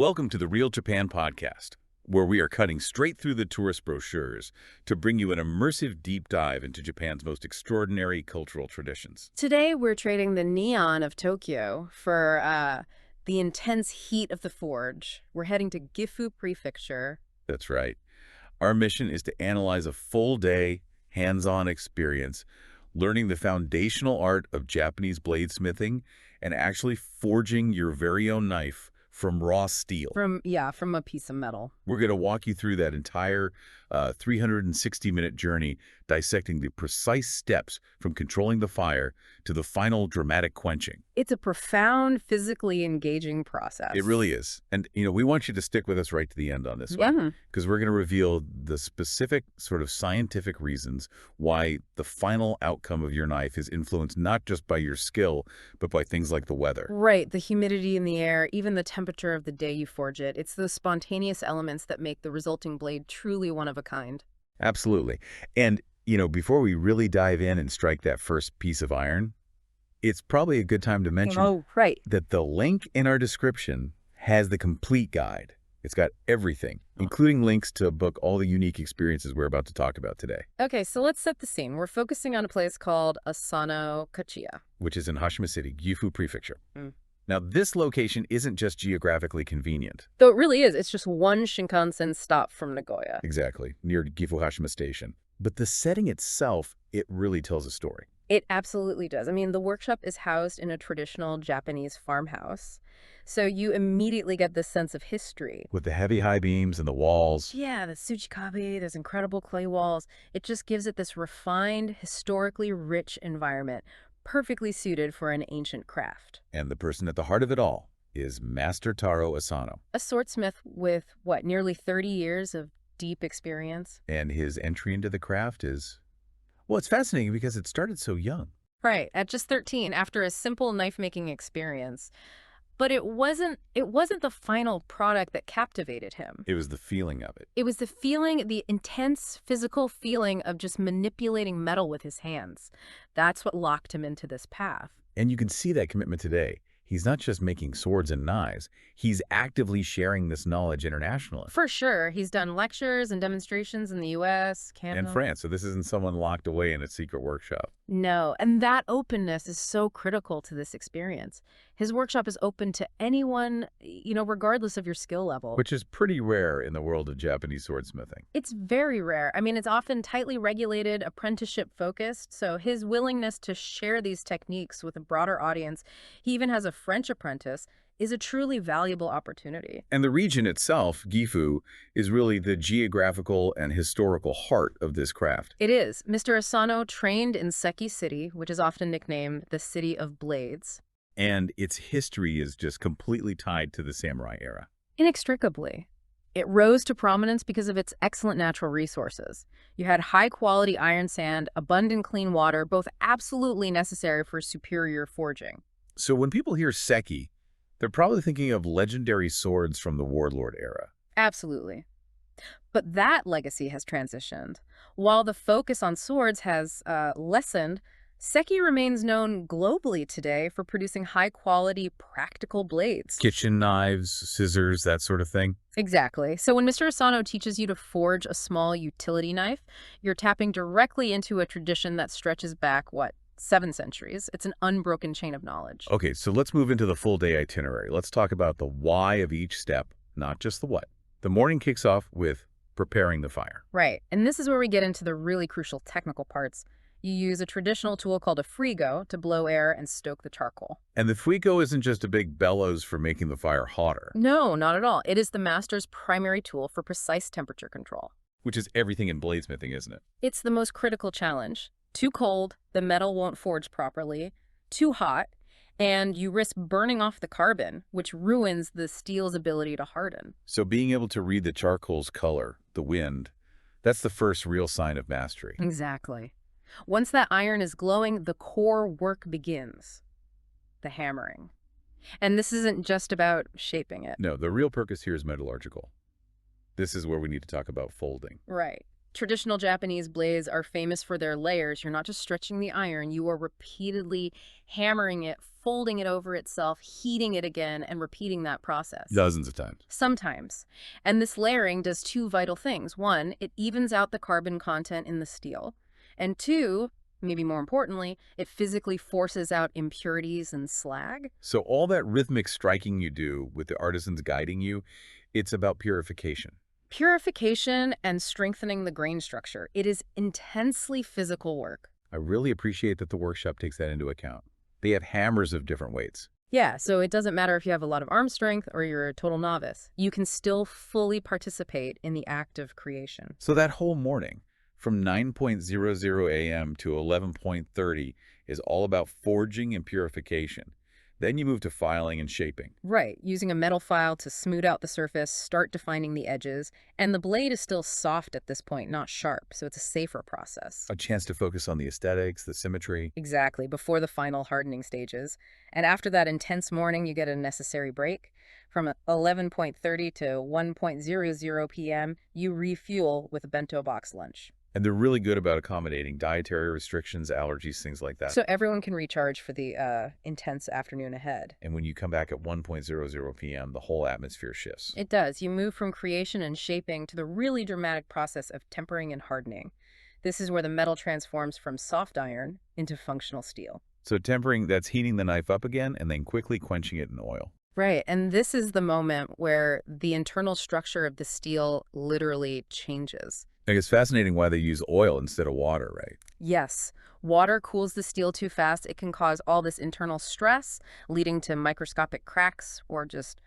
Welcome to the Real Japan podcast, where we are cutting straight through the tourist brochures to bring you an immersive deep dive into Japan's most extraordinary cultural traditions. Today, we're trading the neon of Tokyo for the intense heat of the forge. We're heading to Gifu Prefecture. That's right. Our mission is to analyze a full-day, hands-on experience, learning the foundational art of Japanese bladesmithing and actually forging your very own knife from raw steel. From a piece of metal. We're going to walk you through that entire 360-minute journey, dissecting the precise steps from controlling the fire to the final dramatic quenching. It's a profound, physically engaging process. It really is. And, we want you to stick with us right to the end on this one, because we're going to reveal the specific sort of scientific reasons why the final outcome of your knife is influenced not just by your skill, but by things like the weather. Right, the humidity in the air, even the temperature of the day you forge it. It's those spontaneous elements that make the resulting blade truly one of a kind. Absolutely. And, before we really dive in and strike that first piece of iron, it's probably a good time to mention that the link in our description has the complete guide. It's got everything, including links to book all the unique experiences we're about to talk about today. Okay, so let's set the scene. We're focusing on a place called Asano Kajiya, which is in Hashima City, Gifu Prefecture. Now, this location isn't just geographically convenient. Though it really is. It's just one shinkansen stop from Nagoya. Exactly, near Gifu Hashima Station. But the setting itself, it really tells a story. It absolutely does. I mean, the workshop is housed in a traditional Japanese farmhouse. So you immediately get this sense of history. With the heavy high beams and the walls. Yeah, the tsuchikabe, those incredible clay walls. It just gives it this refined, historically rich environment, perfectly suited for an ancient craft. And the person at the heart of it all is Master Taro Asano. A swordsmith with, nearly 30 years of deep experience. And his entry into the craft is, well, it's fascinating because it started so young. Right, at just 13, after a simple knife-making experience. But it wasn't the final product that captivated him. It was the feeling of it. It was the feeling, the intense physical feeling of just manipulating metal with his hands. That's what locked him into this path. And you can see that commitment today. He's not just making swords and knives. He's actively sharing this knowledge internationally. For sure. He's done lectures and demonstrations in the U.S., Canada. And France. So this isn't someone locked away in a secret workshop. No. And that openness is so critical to this experience. His workshop is open to anyone, regardless of your skill level. Which is pretty rare in the world of Japanese swordsmithing. It's very rare. I mean, it's often tightly regulated, apprenticeship-focused. So his willingness to share these techniques with a broader audience, he even has a French apprentice, is a truly valuable opportunity. And the region itself, Gifu, is really the geographical and historical heart of this craft. It is. Mr. Asano trained in Seki City, which is often nicknamed the City of Blades. And its history is just completely tied to the samurai era. Inextricably. It rose to prominence because of its excellent natural resources. You had high-quality iron sand, abundant clean water, both absolutely necessary for superior forging. So when people hear Seki, they're probably thinking of legendary swords from the warlord era. Absolutely. But that legacy has transitioned. While the focus on swords has lessened, Seki remains known globally today for producing high-quality, practical blades. Kitchen knives, scissors, that sort of thing. Exactly. So when Mr. Asano teaches you to forge a small utility knife, you're tapping directly into a tradition that stretches back, 7 centuries. It's an unbroken chain of knowledge. Okay, so let's move into the full-day itinerary. Let's talk about the why of each step, not just the what. The morning kicks off with preparing the fire. Right, and this is where we get into the really crucial technical parts. You use a traditional tool called a frigo to blow air and stoke the charcoal. And the frigo isn't just a big bellows for making the fire hotter. No, not at all. It is the master's primary tool for precise temperature control. Which is everything in bladesmithing, isn't it? It's the most critical challenge. Too cold, the metal won't forge properly. Too hot, and you risk burning off the carbon, which ruins the steel's ability to harden. So being able to read the charcoal's color, the wind, that's the first real sign of mastery. Exactly. Once that iron is glowing, the core work begins. The hammering. And this isn't just about shaping it. No, the real purpose here is metallurgical. This is where we need to talk about folding. Right. Traditional Japanese blades are famous for their layers. You're not just stretching the iron, you are repeatedly hammering it, folding it over itself, heating it again, and repeating that process. Dozens of times. Sometimes. And this layering does two vital things. One, it evens out the carbon content in the steel. And two, maybe more importantly, it physically forces out impurities and slag. So all that rhythmic striking you do with the artisans guiding you, it's about purification. Purification and strengthening the grain structure. It is intensely physical work. I really appreciate that the workshop takes that into account. They have hammers of different weights. Yeah, so it doesn't matter if you have a lot of arm strength or you're a total novice. You can still fully participate in the act of creation. So that whole morning, from 9:00 a.m. to 11:30 is all about forging and purification. Then you move to filing and shaping. Right, using a metal file to smooth out the surface, start defining the edges, and the blade is still soft at this point, not sharp, so it's a safer process. A chance to focus on the aesthetics, the symmetry. Exactly, before the final hardening stages. And after that intense morning, you get a necessary break. From 11:30 to 1:00 p.m., you refuel with a bento box lunch. And they're really good about accommodating dietary restrictions, allergies, things like that. So everyone can recharge for the intense afternoon ahead. And when you come back at 1:00 p.m., the whole atmosphere shifts. It does. You move from creation and shaping to the really dramatic process of tempering and hardening. This is where the metal transforms from soft iron into functional steel. So tempering, that's heating the knife up again and then quickly quenching it in oil. Right, and this is the moment where the internal structure of the steel literally changes. I think it's fascinating why they use oil instead of water, right? Yes, water cools the steel too fast. It can cause all this internal stress, leading to microscopic cracks or just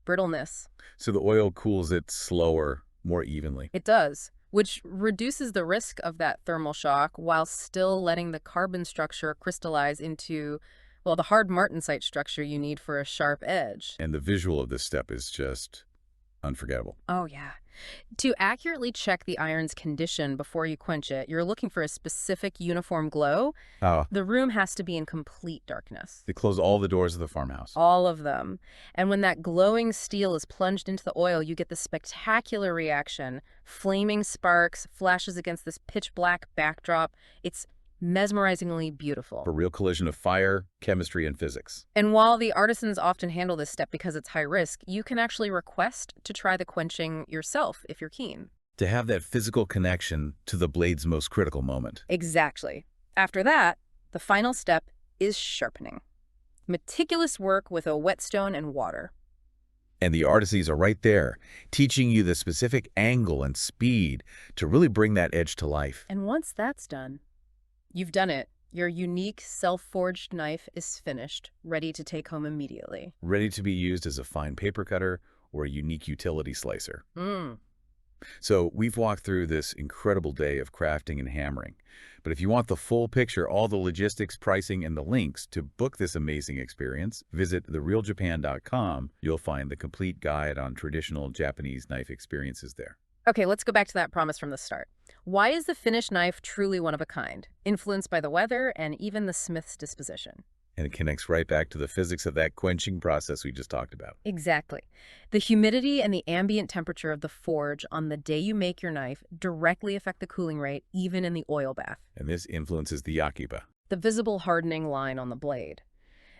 brittleness. So the oil cools it slower, more evenly. It does, which reduces the risk of that thermal shock while still letting the carbon structure crystallize into, well, the hard martensite structure you need for a sharp edge. And the visual of this step is just unforgettable. Oh, yeah. To accurately check the iron's condition before you quench it, you're looking for a specific uniform glow. The room has to be in complete darkness. They close all the doors of the farmhouse. All of them. And when that glowing steel is plunged into the oil, you get the spectacular reaction. Flaming sparks, flashes against this pitch black backdrop. It's mesmerizingly beautiful. A real collision of fire, chemistry, and physics. And while the artisans often handle this step because it's high risk, you can actually request to try the quenching yourself if you're keen. To have that physical connection to the blade's most critical moment. Exactly. After that, the final step is sharpening. Meticulous work with a whetstone and water. And the artisans are right there, teaching you the specific angle and speed to really bring that edge to life. And once that's done, you've done it. Your unique self-forged knife is finished, ready to take home immediately. Ready to be used as a fine paper cutter or a unique utility slicer. So we've walked through this incredible day of crafting and hammering. But if you want the full picture, all the logistics, pricing, and the links to book this amazing experience, visit therealjapan.com. You'll find the complete guide on traditional Japanese knife experiences there. Okay, let's go back to that promise from the start. Why is the finished knife truly one of a kind, influenced by the weather and even the smith's disposition? And it connects right back to the physics of that quenching process we just talked about. Exactly. The humidity and the ambient temperature of the forge on the day you make your knife directly affect the cooling rate, even in the oil bath. And this influences the yakiba, the visible hardening line on the blade.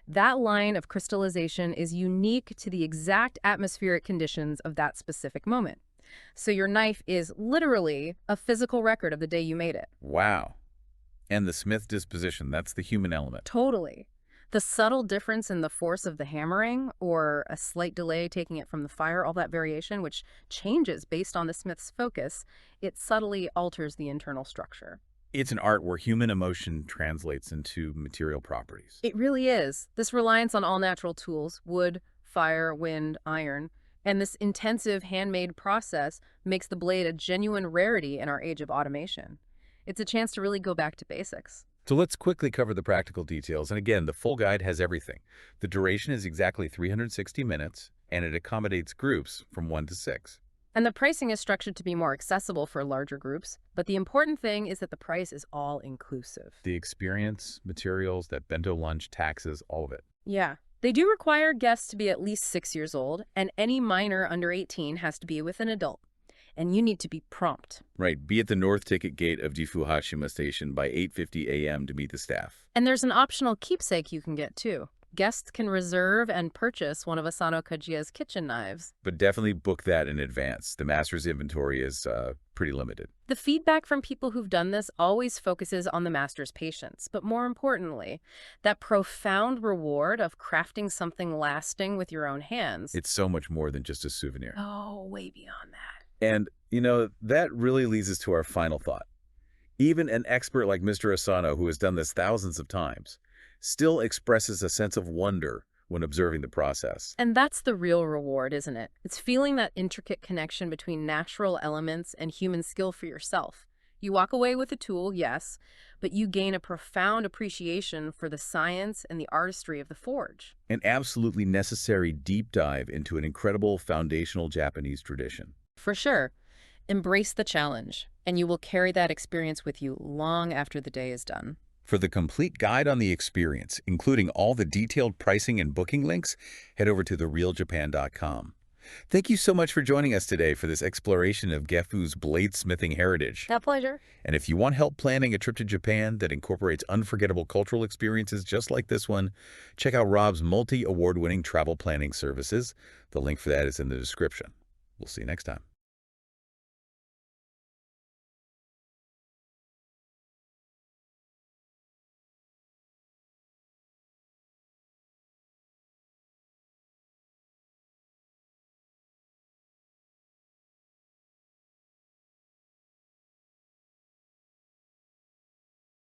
That line of crystallization is unique to the exact atmospheric conditions of that specific moment. So your knife is literally a physical record of the day you made it. Wow. And the smith disposition, that's the human element. Totally. The subtle difference in the force of the hammering or a slight delay taking it from the fire, all that variation, which changes based on the smith's focus, it subtly alters the internal structure. It's an art where human emotion translates into material properties. It really is. This reliance on all natural tools, wood, fire, wind, iron, and this intensive handmade process makes the blade a genuine rarity in our age of automation. It's a chance to really go back to basics. So let's quickly cover the practical details. And again, the full guide has everything. The duration is exactly 360 minutes, and it accommodates groups from 1 to 6. And the pricing is structured to be more accessible for larger groups. But the important thing is that the price is all inclusive. The experience, materials, that bento lunch, taxes, all of it. Yeah. They do require guests to be at least 6 years old, and any minor under 18 has to be with an adult. and you need to be prompt. Right, be at the north ticket gate of Gifu Hashima Station by 8:50 a.m. to meet the staff. And there's an optional keepsake you can get, too. Guests can reserve and purchase one of Asano Kajiya's kitchen knives. But definitely book that in advance. The master's inventory is pretty limited. The feedback from people who've done this always focuses on the master's patience, but more importantly, that profound reward of crafting something lasting with your own hands. It's so much more than just a souvenir. Oh, way beyond that. And, that really leads us to our final thought. Even an expert like Mr. Asano, who has done this thousands of times, still expresses a sense of wonder when observing the process. And that's the real reward, isn't it? It's feeling that intricate connection between natural elements and human skill for yourself. You walk away with a tool, yes, but you gain a profound appreciation for the science and the artistry of the forge. An absolutely necessary deep dive into an incredible foundational Japanese tradition. For sure. Embrace the challenge, and you will carry that experience with you long after the day is done. For the complete guide on the experience, including all the detailed pricing and booking links, head over to therealjapan.com. Thank you so much for joining us today for this exploration of Gifu's bladesmithing heritage. A pleasure. And if you want help planning a trip to Japan that incorporates unforgettable cultural experiences just like this one, check out Rob's multi-award-winning travel planning services. The link for that is in the description. We'll see you next time.